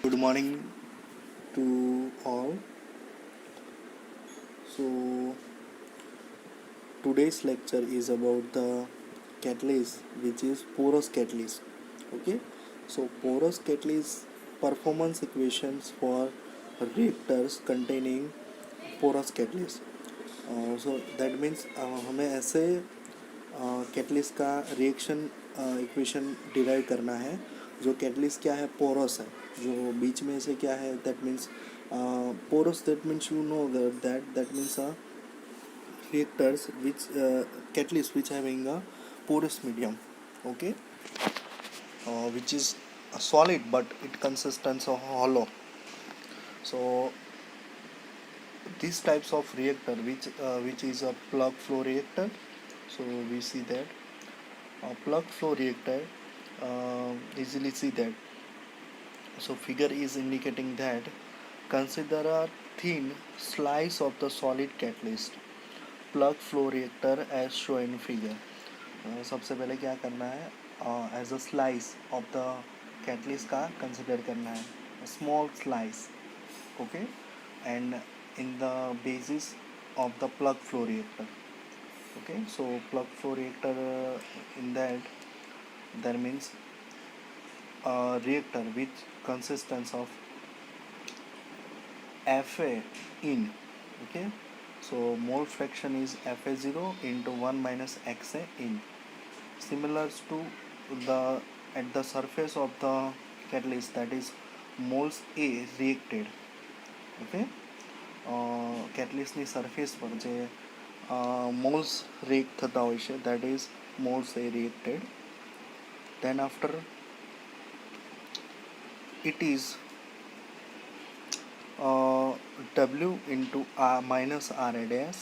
Good morning to all. So, today's lecture is about the catalyst, which is porous catalyst. Okay, so porous catalyst performance equations for reactors containing porous catalyst. So that means हमें ऐसे catalyst का reaction equation derive करना है जो catalyst क्या है, porous है, जो बीच में से क्या है, that means porous, that means you know that means reactors which catalyst which having a porous medium, okay, which is a solid but it consists of hollow. So these types of reactor which is a plug flow reactor. So we see that a plug flow reactor, easily see that. So figure is indicating that consider a thin slice of the solid catalyst plug flow reactor as shown in figure. सबसे पहले क्या करना है, as a slice of the catalyst का consider करना है, small slice, okay, and in the basis of the plug flow reactor. Okay, so plug flow reactor, in that means a reactor which consists of Fa in, okay, so mole fraction is Fa0 into 1 minus Xa in, similar to the at the surface of the catalyst, that is moles A reacted, okay, catalystની surface પર જે moles react થતા હોય છે, that is moles A reacted. Then after it is W into R minus RA dash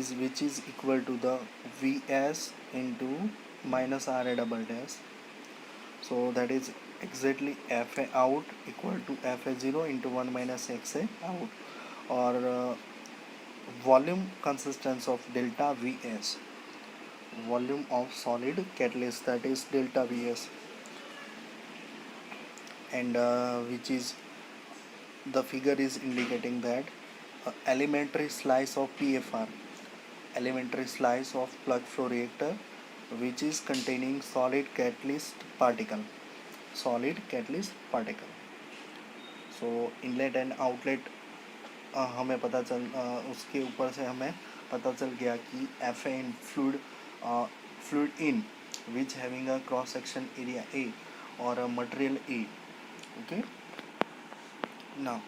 is which is equal to the Vs into minus RA double dash. So that is exactly Fa out equal to Fa0 into 1 minus Xa out, or volume consistence of delta Vs, volume of solid catalyst, that is delta Vs, and which is the figure is indicating that elementary slice of PFR, elementary slice of plug flow reactor, which is containing solid catalyst particle, solid catalyst particle. So inlet and outlet हमें पता चल उसके ऊपर से हमें पता चल गया कि F in fluid, fluid in which having a cross section area A और a material A, okay. Now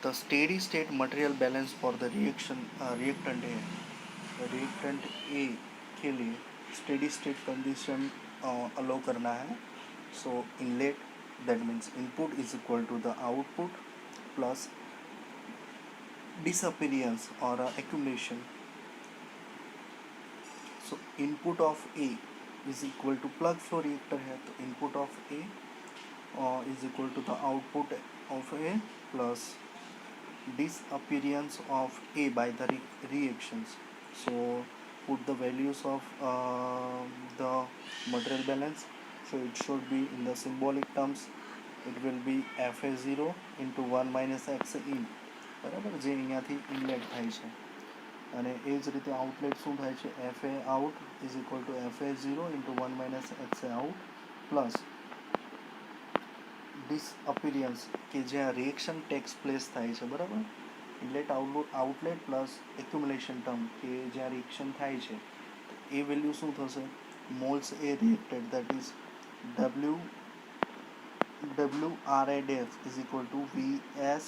the steady state material balance for the reactant A, reactant A के लिए steady state condition allow करना है. So inlet, that means input is equal to the output plus disappearance or accumulation. So input of A is equal to plug flow reactor है, तो input of A is equal to the output of A plus disappearance of A by the reactions. So put the values of the material balance. So it should be in the symbolic terms, it will be Fa0 into 1 minus Xa in, બરાબર, જે અહીંયાથી inlet થાય છે, અને એ જ રીતે outlet શું થાય છે, Fa out is equal to Fa0 into 1 minus Xa out plus disappearance કે જ્યાં રિએક્શન ટેક્સ પ્લેસ થાય છે, બરાબર, inlet outlet plus accumulation term કે જ્યાં રિએક્શન થાય છે, તો એ વેલ્યુ શું થશે, moles A reacted, that is W R A dash is equal to VS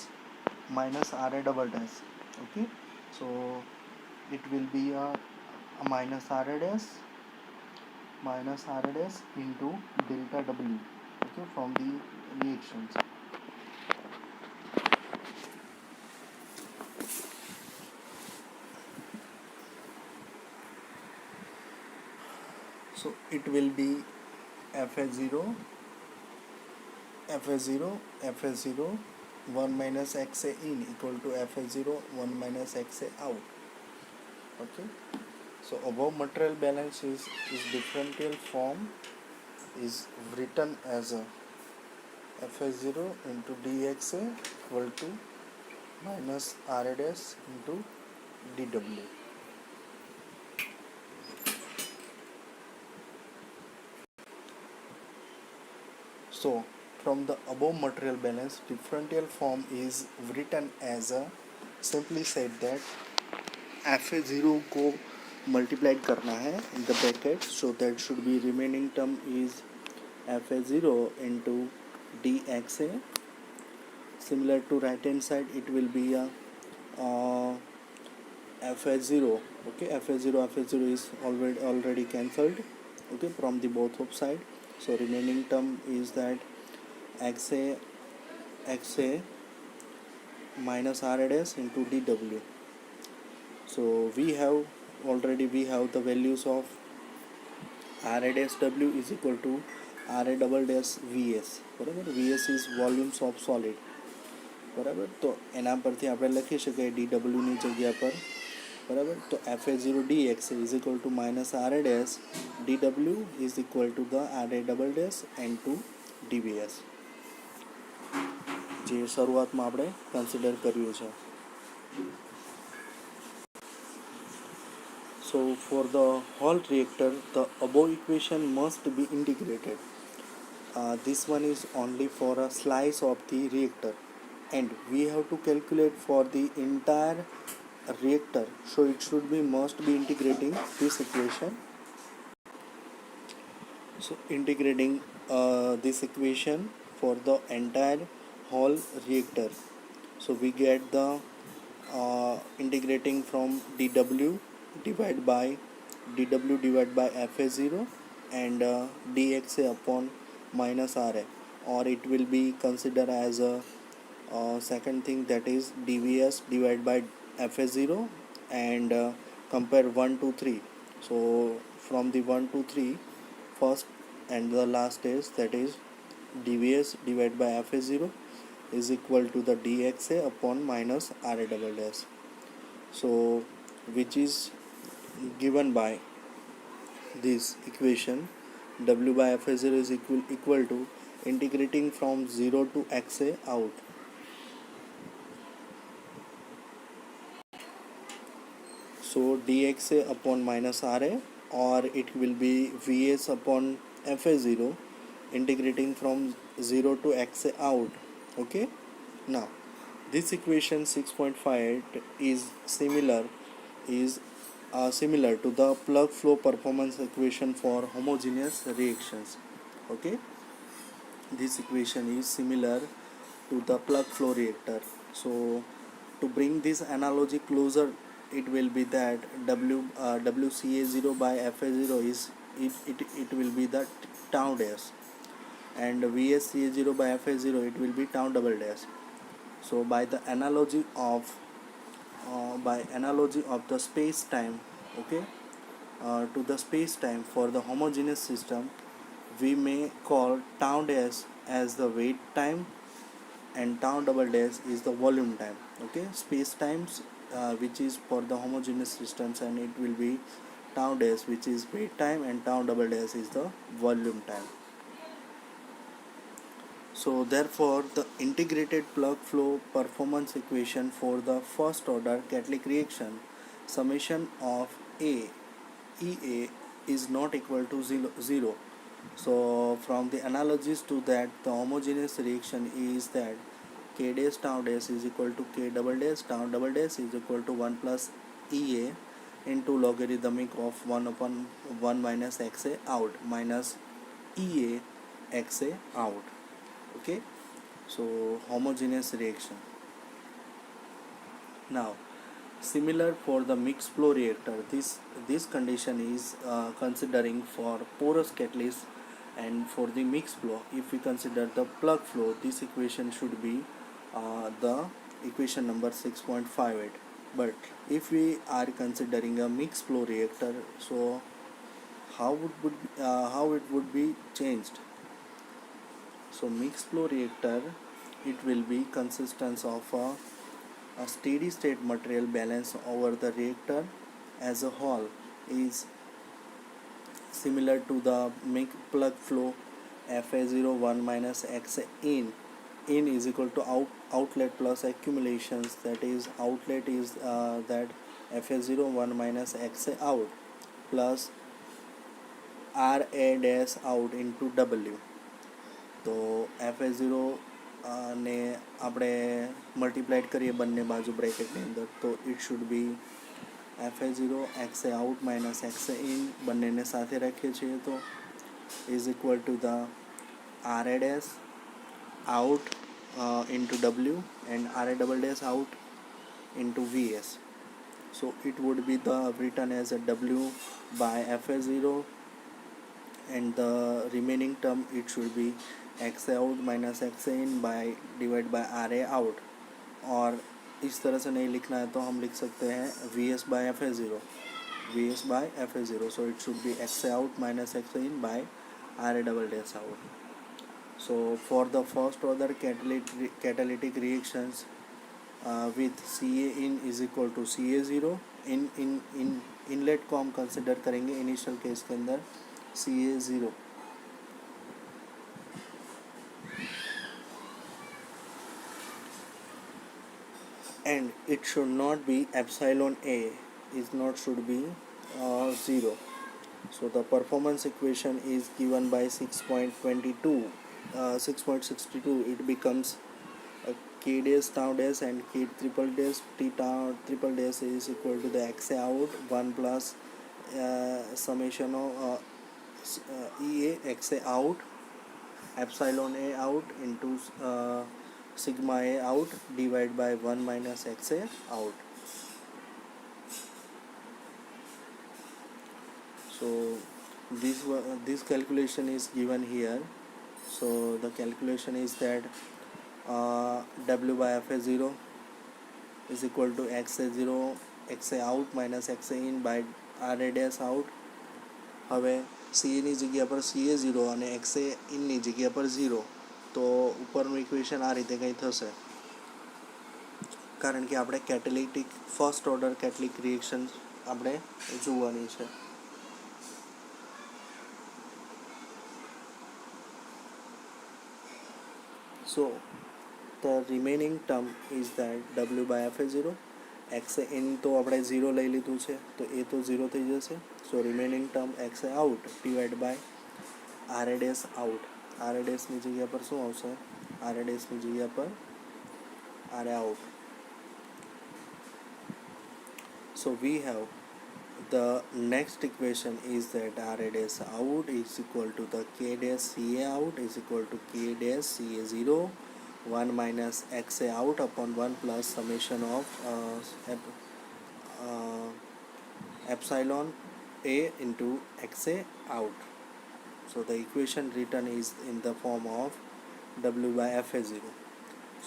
minus RA double dash, okay. So it will be a minus RA dash into delta W, okay, from the reactions. So it will be Fa0 1 minus Xa in equal to Fa0 1 minus Xa out, okay. So above material balance is differential form is written as a Fa0 into dxa equal to minus Ra dash into dw. So from the above material balance, differential form is written as a, simply said that Fa0 को multiplied करना है in the bracket, so that should be remaining term is Fa0 into dxa. Similar to right hand side, it will be a Fa0. Okay, Fa0 is already cancelled, okay, from the both of side. So remaining term is that xa minus Ra dash into dw. So we have the values of Ra dash w is equal to Ra double dash Vs. બરાબર, Vs is volumes of solid. બરાબર, તો એના પરથી આપણે લખી શકીએ dwની જગ્યા પર. બરાબર, તો Fa0 dx is equal to minus Ra dash dw is equal to the Ra double dash into dvs, જે શરૂઆતમાં આપણે કન્સિડર કર્યું છે. So for the whole reactor, the above equation must be integrated. This one is only for a slice of the reactor, and we have to calculate for the entire reactor. So it should be must be integrating this equation. So integrating this equation for the entire whole reactor. So we get the integrating from dw divided by Fa0 and dxa upon minus Ra, or it will be considered as a second thing, that is dvs divided by Fa0 and compare 1 to 3. So from the 1 to 3, first and the last is, that is dvs divided by Fa0 is equal to the dxa upon minus Ra double dash. So which is given by this equation, w by Fa0 is equal to integrating from 0 to xa out. So dxa upon minus Ra, or it will be Vs upon Fa0 integrating from 0 to xa out. Okay, now this equation 6.5 is similar to the plug flow performance equation for homogeneous reactions. Okay, this equation is similar to the plug flow reactor. So to bring this analogy closer, it will be that WCA0 by Fa0 is it will be the tau dash, and VSCA0 by Fa0 it will be tau double dash. So by analogy of the space time, okay, to the space time for the homogeneous system, we may call tau dash as the wait time and tau double dash is the volume time. Okay, space times which is for the homogeneous systems, and it will be tau dash which is wait time, and tau double dash is the volume time. So therefore the integrated plug flow performance equation for the first order catalytic reaction, summation of EA is not equal to 0. So from the analogies to that, the homogeneous reaction is that K dash tau dash is equal to K double dash tau double dash is equal to 1 plus EA into logarithmic of 1 upon 1 minus XA out minus EA XA out. Okay, so homogeneous reaction. Now similar for the mixed flow reactor, this condition is considering for porous catalyst, and for the mixed flow, if we consider the plug flow, this equation should be the equation number 6.58. But if we are considering a mixed flow reactor, so how it would be changed? So mixed flow reactor, it will be consistence of a steady state material balance over the reactor as a whole is similar to the plug flow FA0 1 minus XA in is equal to outlet plus accumulations, that is outlet is that FA0 1 minus XA out plus RA dash out into W. તો FA0 ને આપણે multiplied કરીએ બંને બાજુ બ્રેકેટની અંદર, તો it should be FA0 XA out minus XA in, બંનેને સાથે રાખીએ છીએ તો is equal to the RA dash out into W and RA double dash out into VS. So it would be the written as a W by FA0, and the remaining term it should be XA out minus XA in by divided by RA out. और इस तरह से नहीं लिखना है तो हम लिख सकते हैं VS by FA0, VS by FA0. So it should be XA out minus XA in by RA double dash out. So for the first order catalytic reactions with CA in is equal to CA0 in inlet को हम consider करेंगे initial case के अंदर CA0, and it should not be epsilon A is not should be 0. So the performance equation is given by 6.22 6.62. It becomes K dash tau dash and K triple dash T tau triple dash is equal to the XA out 1 plus summation of EA XA out epsilon A out into sigma A out divided by 1 minus XA out. So this calculation is given here. So the calculation is that W by FA0 is equal to XA0 XA out minus XA in by RA dash out. હવે CA ની જગ્યા પર CA0 અને XA in ની જગ્યા પર 0, તો ઉપરનું ઇક્વેશન આ રીતે કંઈ થશે, કારણ કે આપણે કેટેલિટિક ફર્સ્ટ ઓર્ડર કેટલિક રિએક્શન આપણે જોવાની છે. So the remaining term is that W by FA0 XA in તો આપણે 0 લઈ લીધું છે તો એ તો 0 થઈ જશે. So remaining term XA out divided by RA dash out. RA dash ની જગ્યા પર શું આવશે? RA dash ની જગ્યા પર RA out. So we have the next equation is that RA dash out is equal to the K dash CA out is equal to K dash CA0 1 minus XA out upon 1 plus summation of epsilon A into XA out. So the equation written is in the form of W by FA0.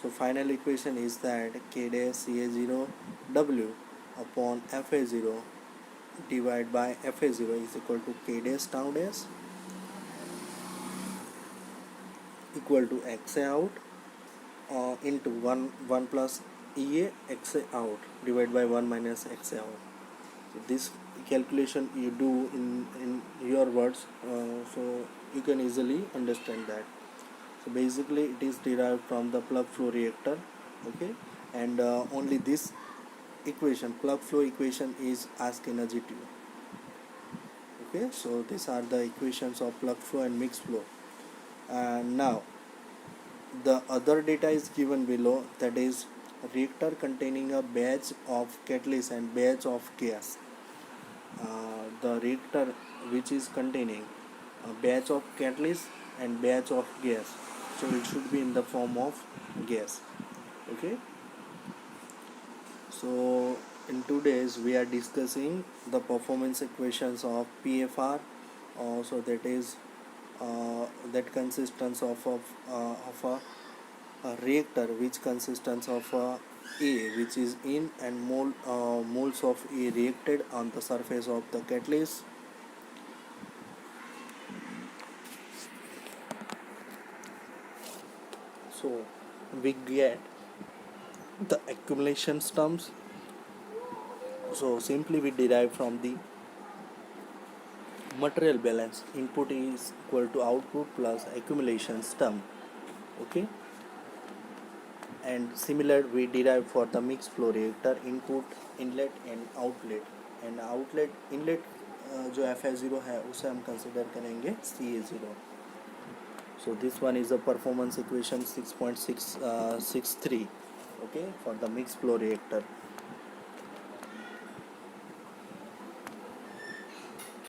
So final equation is that K dash CA0 W upon FA0 divided by FA0 is equal to K dash tau dash equal to XA out into 1 plus EA XA out divided by 1 minus XA out. So this calculation you do in your words, so you can easily understand that. So basically it is derived from the plug flow reactor, okay, and only this equation, plug flow equation, is asked in a GTU. Okay, so these are the equations of plug flow and mixed flow. Now the other data is given below, that is reactor containing a batch of catalyst and batch of gas. The reactor which is containing a batch of catalyst and batch of gas, so it should be in the form of gas. Okay, so in today's we are discussing the performance equations of PFR. So that is that consists of a reactor which consists of A which is in and moles of A reacted on the surface of the catalyst. So we get the accumulation terms. So simply we derive from the material balance, input is equal to output plus accumulations term. Okay, and similar we derive for the mixed flow reactor, input, inlet and outlet. And outlet inlet जो F A zero है उसे हम consider करेंगे सी ए zero. So this one is a performance equation 6.663, okay, for the mixed flow reactor.